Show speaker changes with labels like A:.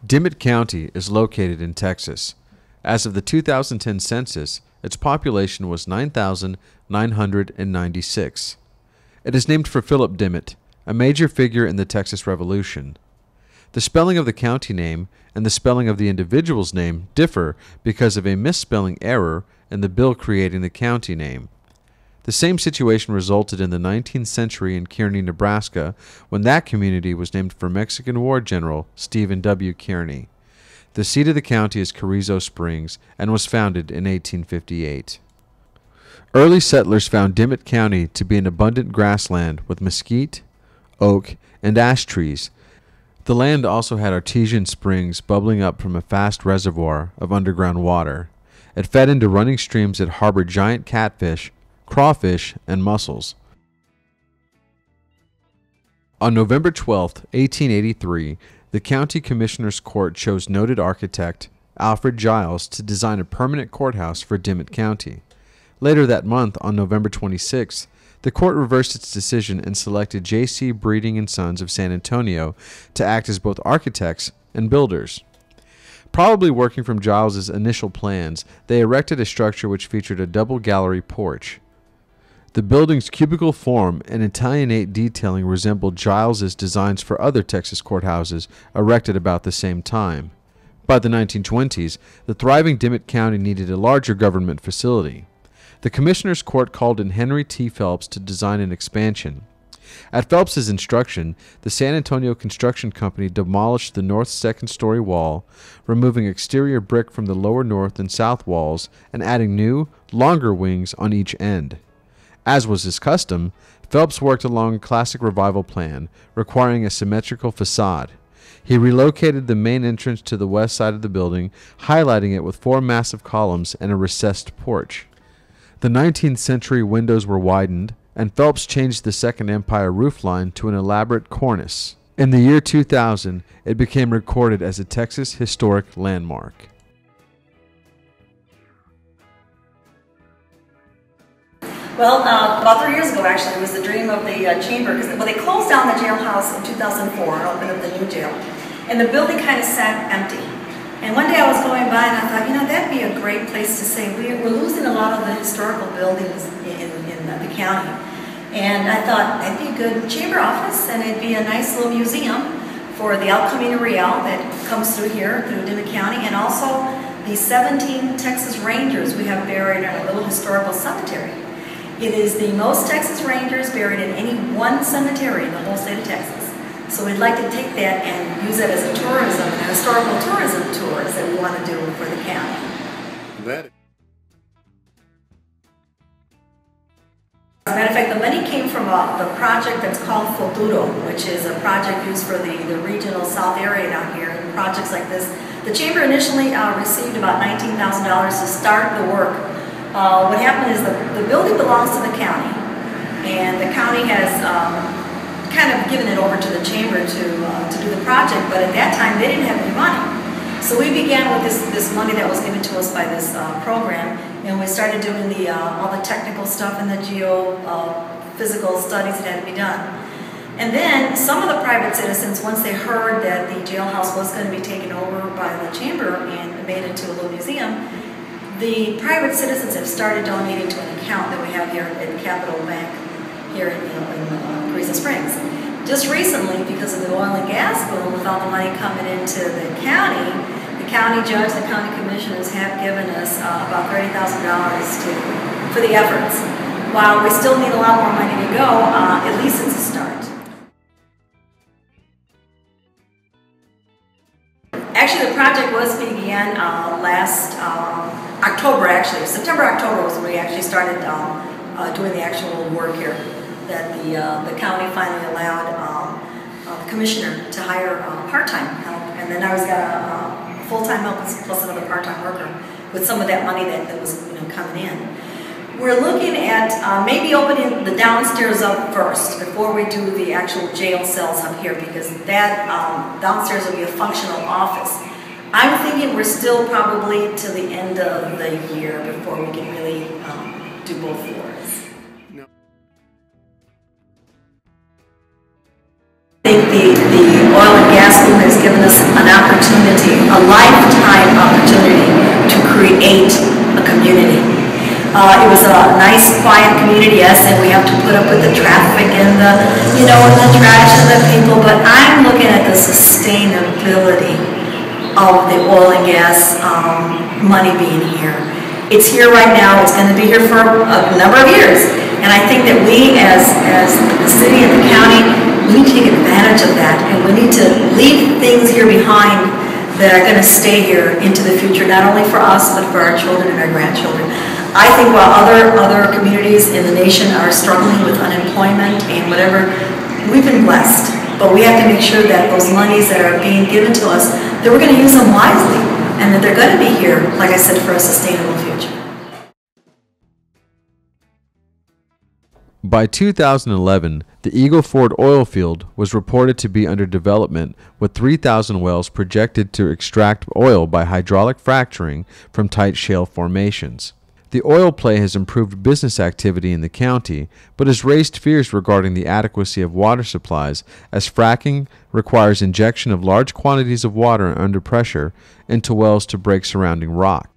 A: Dimmit County is located in Texas. As of the 2010 census, its population was 9,996. It is named for Philip Dimmit, a major figure in the Texas Revolution. The spelling of the county name and the spelling of the individual's name differ because of a misspelling error in the bill creating the county name. The same situation resulted in the 19th century in Kearney, Nebraska, when that community was named for Mexican War General Stephen W. Kearney. The seat of the county is Carrizo Springs and was founded in 1858. Early settlers found Dimmit County to be an abundant grassland with mesquite, oak, and ash trees. The land also had artesian springs bubbling up from a vast reservoir of underground water. It fed into running streams that harbored giant catfish, crawfish, and mussels. On November 12, 1883, the County Commissioner's Court chose noted architect Alfred Giles to design a permanent courthouse for Dimmit County. Later that month, on November 26, the court reversed its decision and selected J.C. Breeding & Sons of San Antonio to act as both architects and builders. Probably working from Giles's initial plans, they erected a structure which featured a double gallery porch. The building's cubical form and Italianate detailing resembled Giles's designs for other Texas courthouses erected about the same time. By the 1920s, the thriving Dimmit County needed a larger government facility. The Commissioner's Court called in Henry T. Phelps to design an expansion. At Phelps's instruction, the San Antonio Construction Company demolished the north second-story wall, removing exterior brick from the lower north and south walls and adding new, longer wings on each end. As was his custom, Phelps worked along a classic revival plan, requiring a symmetrical facade. He relocated the main entrance to the west side of the building, highlighting it with 4 massive columns and a recessed porch. The 19th century windows were widened, and Phelps changed the Second Empire roofline to an elaborate cornice. In the year 2000, it became recorded as a Texas Historic Landmark.
B: Well, about 3 years ago, actually, it was the dream of the chamber, because they closed down the jailhouse in 2004 and opened up the new jail, and the building kind of sat empty. And one day I was going by and I thought, that'd be a great place to say we're losing a lot of the historical buildings in the county. And I thought that'd be a good chamber office, and it'd be a nice little museum for the El Camino Real that comes through here, through Dimmit County, and also the 17 Texas Rangers we have buried in a little historical cemetery. It is the most Texas Rangers buried in any one cemetery in the whole state of Texas. So we'd like to take that and use it as a tourism, a historical tourism tours that we want to do for the county. As a matter of fact, the money came from the project that's called Futuro, which is a project used for the regional south area down here, and projects like this. The chamber initially received about $19,000 to start the work. What happened is the building belongs to the county, and the county has kind of given it over to the chamber to do the project, but at that time they didn't have any money. So we began with this money that was given to us by this program, and we started doing all the technical stuff and the geophysical studies that had to be done. And then some of the private citizens, once they heard that the jailhouse was going to be taken over by the chamber and made into a little museum, the private citizens have started donating to an account that we have here at Capital Bank here in Carrizo Springs. Just recently, because of the oil and gas boom, with all the money coming into the county judge, the county commissioners have given us about $30,000 for the efforts. While we still need a lot more money to go, at least it's a start. Actually, the project began last October, actually. September, October was when we actually started doing the actual work here. That the county finally allowed the commissioner to hire part-time help, and then I was got a full-time help plus another part-time worker with some of that money that was coming in. We're looking at maybe opening the downstairs up first before we do the actual jail cells up here, because that downstairs will be a functional office. I'm thinking we're still probably to the end of the year before we can really do both floors. I think the oil and gas boom has given us an opportunity opportunity, a lifetime opportunity to create a community. It was a nice, quiet community, yes, and we have to put up with the traffic and the, and the trash and the people, but I'm looking at the sustainability of the oil and gas money being here. It's here right now. It's going to be here for a number of years, and I think that we, as the city and the county, we need to take advantage of that, and we need to leave things here behind that are going to stay here into the future, not only for us, but for our children and our grandchildren. I think while other communities in the nation are struggling with unemployment and whatever, we've been blessed. But we have to make sure that those monies that are being given to us, that we're going to use them wisely, and that they're going to be here, like I said, for a sustainable future.
A: By 2011, the Eagle Ford oil field was reported to be under development, with 3,000 wells projected to extract oil by hydraulic fracturing from tight shale formations. The oil play has improved business activity in the county, but has raised fears regarding the adequacy of water supplies, as fracking requires injection of large quantities of water under pressure into wells to break surrounding rock.